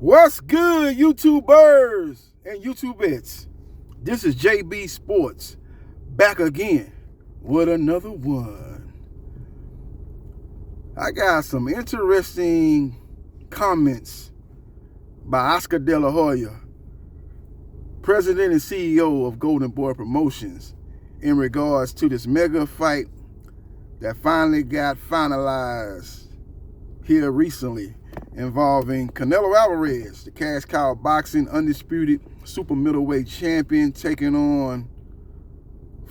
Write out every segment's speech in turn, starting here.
What's good, YouTubers and YouTubettes? This is JB Sports back again with another one. I got some interesting comments by Oscar De La Hoya, President and CEO of Golden Boy Promotions, in regards to this mega fight that finally got finalized here recently, involving Canelo Alvarez, the cash cow boxing undisputed super middleweight champion, taking on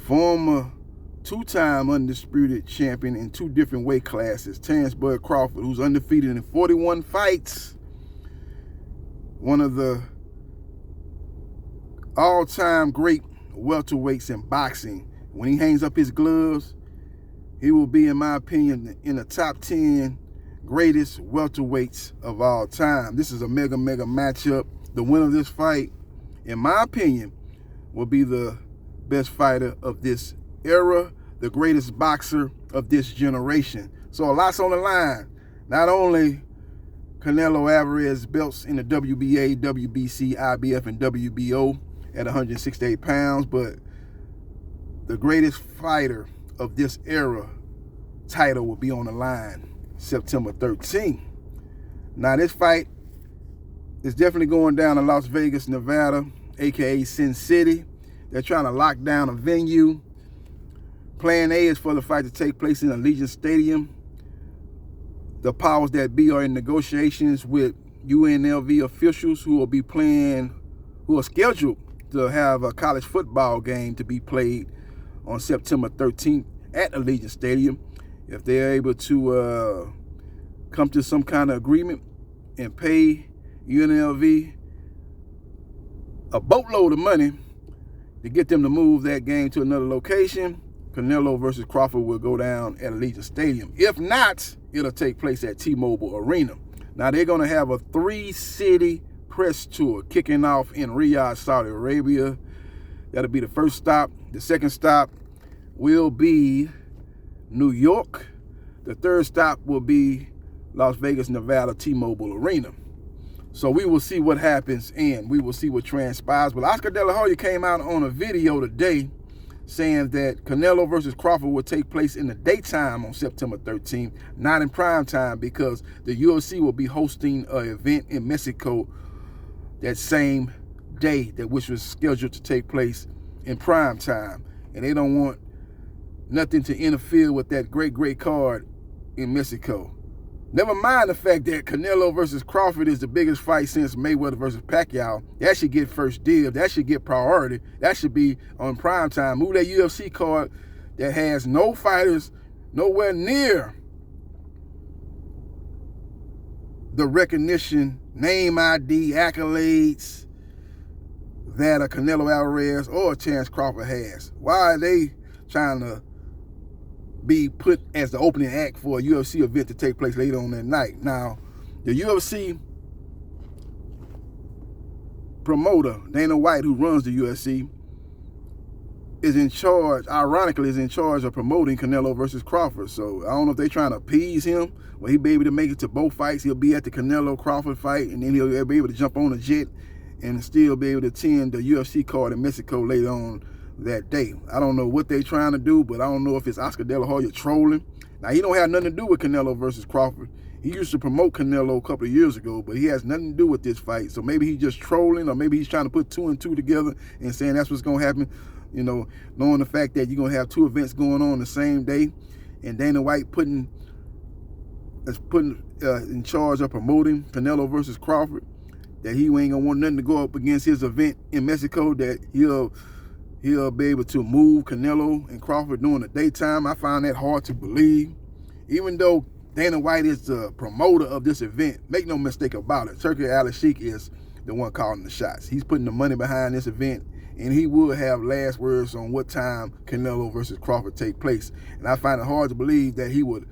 former two-time undisputed champion in two different weight classes, Terrence Bud Crawford, who's undefeated in 41 fights, one of the all-time great welterweights in boxing. When he hangs up his gloves, he will be, in my opinion, in the top 10 greatest welterweights of all time. This is a mega matchup. The winner of this fight, in my opinion, will be the best fighter of this era, the greatest boxer of this generation. So a lot's on the line. Not only Canelo Alvarez belts in the WBA, WBC, IBF, and WBO at 168 pounds, but the greatest fighter of this era title will be on the line September 13th. Now, this fight is definitely going down in Las Vegas, Nevada, aka Sin City. They're trying to lock down a venue. Plan A is for the fight to take place in Allegiant Stadium. The powers that be are in negotiations with UNLV officials who are scheduled to have a college football game to be played on September 13th at Allegiant Stadium. If they're able to come to some kind of agreement and pay UNLV a boatload of money to get them to move that game to another location, Canelo versus Crawford will go down at Allegiant Stadium. If not, it'll take place at T-Mobile Arena. Now, they're going to have a 3-city press tour kicking off in Riyadh, Saudi Arabia. That'll be the first stop. The second stop will be New York. The third stop will be Las Vegas, Nevada, T-Mobile Arena. So we will see what happens and we will see what transpires. But Oscar De La Hoya came out on a video today saying that Canelo versus Crawford will take place in the daytime on September 13th, not in prime time, because the UFC will be hosting an event in Mexico that same day, which was scheduled to take place in prime time. And they don't want nothing to interfere with that great card in Mexico. Never mind the fact that Canelo versus Crawford is the biggest fight since Mayweather versus Pacquiao. That should get first dibs. That should get priority. That should be on prime time. Move that UFC card that has no fighters nowhere near the recognition, name ID, accolades that a Canelo Alvarez or a Terrence Crawford has. Why are they trying to be put as the opening act for a UFC event to take place later on that night? Now, the UFC promoter, Dana White, who runs the UFC, is in charge of promoting Canelo versus Crawford. So I don't know if they're trying to appease him. Well, he'll be able to make it to both fights. He'll be at the Canelo Crawford fight, and then he'll be able to jump on a jet and still be able to attend the UFC card in Mexico later on that day. I don't know what they're trying to do, but I don't know if it's Oscar De La Hoya trolling. Now, he don't have nothing to do with Canelo versus Crawford. He used to promote Canelo a couple of years ago, but he has nothing to do with this fight. So maybe he's just trolling, or maybe he's trying to put two and two together and saying that's what's going to happen. You know, knowing the fact that you're going to have two events going on the same day, and Dana White putting in charge of promoting Canelo versus Crawford, that he ain't going to want nothing to go up against his event in Mexico, that he'll be able to move Canelo and Crawford during the daytime. I find that hard to believe. Even though Dana White is the promoter of this event, make no mistake about it, Turki Al-Sheikh is the one calling the shots. He's putting the money behind this event, and he will have last words on what time Canelo versus Crawford take place. And I find it hard to believe that he would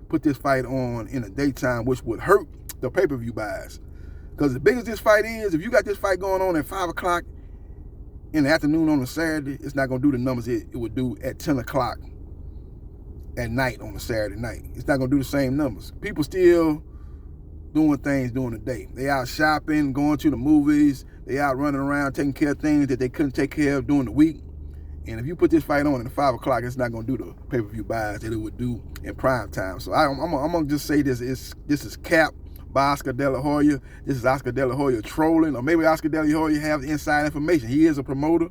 put this fight on in the daytime, which would hurt the pay-per-view buys. Because as big as this fight is, if you got this fight going on at 5 o'clock in the afternoon on a Saturday, it's not going to do the numbers it would do at 10 o'clock at night on a Saturday night. It's not going to do the same numbers. People still doing things during the day. They out shopping, going to the movies. They out running around taking care of things that they couldn't take care of during the week. And if you put this fight on at 5 o'clock, it's not going to do the pay-per-view buys that it would do in prime time. So I'm going to just say this is cap by Oscar De La Hoya. This is Oscar De La Hoya trolling, or maybe Oscar De La Hoya have the inside information. He is a promoter.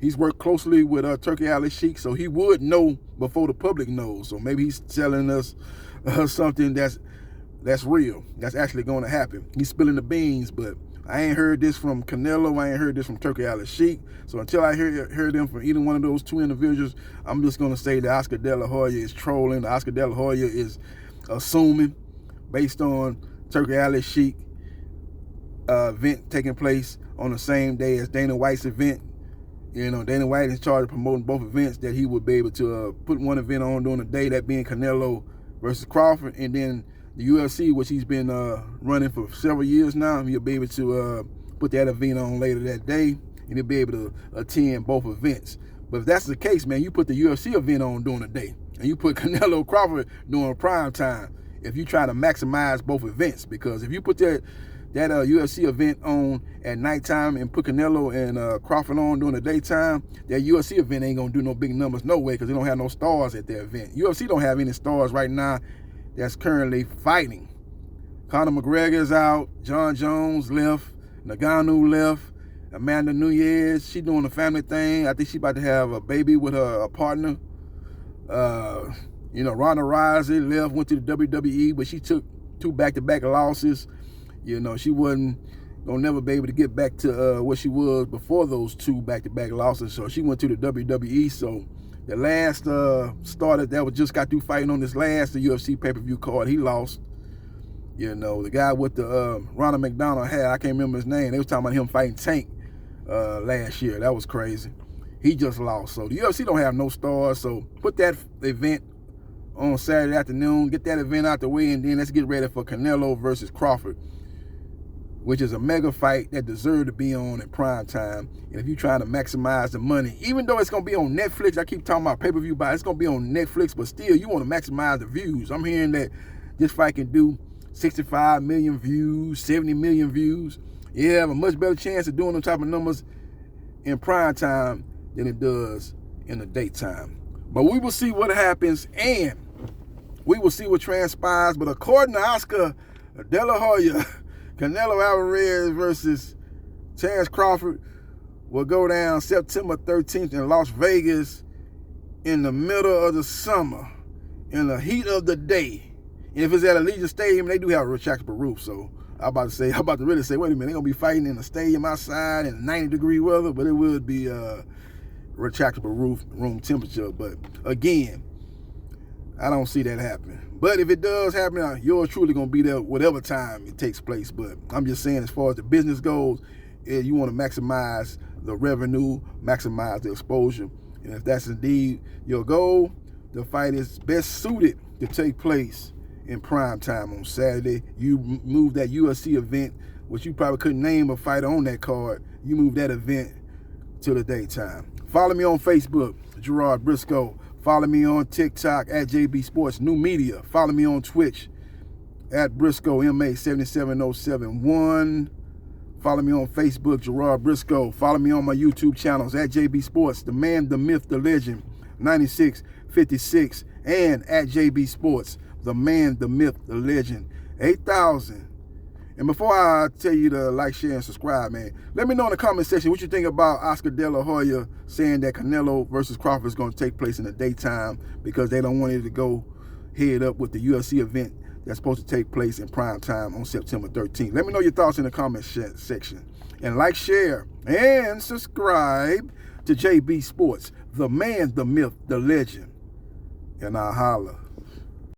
He's worked closely with Turkey Ali Sheik, so he would know before the public knows. So maybe he's telling us something that's real, that's actually going to happen. He's spilling the beans, but I ain't heard this from Canelo. I ain't heard this from Turkey Ali Sheik. So until I hear them from either one of those two individuals, I'm just going to say that Oscar De La Hoya is trolling. Oscar De La Hoya is assuming, based on Turkey Ali Sheik event taking place on the same day as Dana White's event. You know, Dana White is in charge of promoting both events, that he would be able to put one event on during the day, that being Canelo versus Crawford, and then the UFC, which he's been running for several years now, he'll be able to put that event on later that day, and he'll be able to attend both events. But if that's the case, man, you put the UFC event on during the day, and you put Canelo Crawford during prime time, if you try to maximize both events. Because if you put that UFC event on at nighttime and put Canelo and Crawford on during the daytime, that UFC event ain't gonna do no big numbers no way, because they don't have no stars at their event. UFC don't have any stars right now that's currently fighting. Conor McGregor is out, John Jones left, Ngannou left, Amanda Nunes, she doing the family thing. I think she about to have a baby with her partner. Ronda Rousey left, went to the WWE, but she took 2 back-to-back losses. You know, she wasn't gonna never be able to get back to what she was before those 2 back-to-back losses. So she went to the WWE. So the last starter that was just got through fighting on this last UFC pay-per-view card, he lost. You know, the guy with the Ronald McDonald hat, I can't remember his name. They was talking about him fighting Tank last year. That was crazy. He just lost. So the UFC don't have no stars. So put that event on Saturday afternoon, get that event out the way, and then let's get ready for Canelo versus Crawford, which is a mega fight that deserves to be on at prime time. And if you're trying to maximize the money, even though it's going to be on Netflix, I keep talking about pay-per-view buy, it's going to be on Netflix, but still, you want to maximize the views. I'm hearing that this fight can do 65 million views, 70 million views. You have a much better chance of doing them type of numbers in prime time than it does in the daytime. But we will see what happens, and we will see what transpires. But according to Oscar De La Hoya, Canelo Alvarez versus Terence Crawford will go down September 13th in Las Vegas in the middle of the summer, in the heat of the day. And if it's at Allegiant Stadium, they do have a retractable roof. So I'm about to really say, wait a minute, they're going to be fighting in a stadium outside in 90-degree weather, but it would be retractable roof, room temperature. But again, I don't see that happening. But if it does happen, you're truly going to be there whatever time it takes place. But I'm just saying, as far as the business goes, you want to maximize the revenue, maximize the exposure. And if that's indeed your goal, the fight is best suited to take place in prime time on Saturday. You move that UFC event, which you probably couldn't name a fighter on that card, you move that event to the daytime. Follow me on Facebook, Gerard Briscoe. Follow me on TikTok at JB Sports New Media. Follow me on Twitch at Briscoe MA77071. Follow me on Facebook, Gerard Briscoe. Follow me on my YouTube channels at JB Sports, The Man, The Myth, The Legend, 9656, and at JB Sports, The Man, The Myth, The Legend, 8,000. And before I tell you to like, share, and subscribe, man, let me know in the comment section what you think about Oscar De La Hoya saying that Canelo versus Crawford is going to take place in the daytime because they don't want it to go head up with the UFC event that's supposed to take place in prime time on September 13th. Let me know your thoughts in the comment section. And like, share, and subscribe to JB Sports, The Man, The Myth, The Legend. And I'll holla.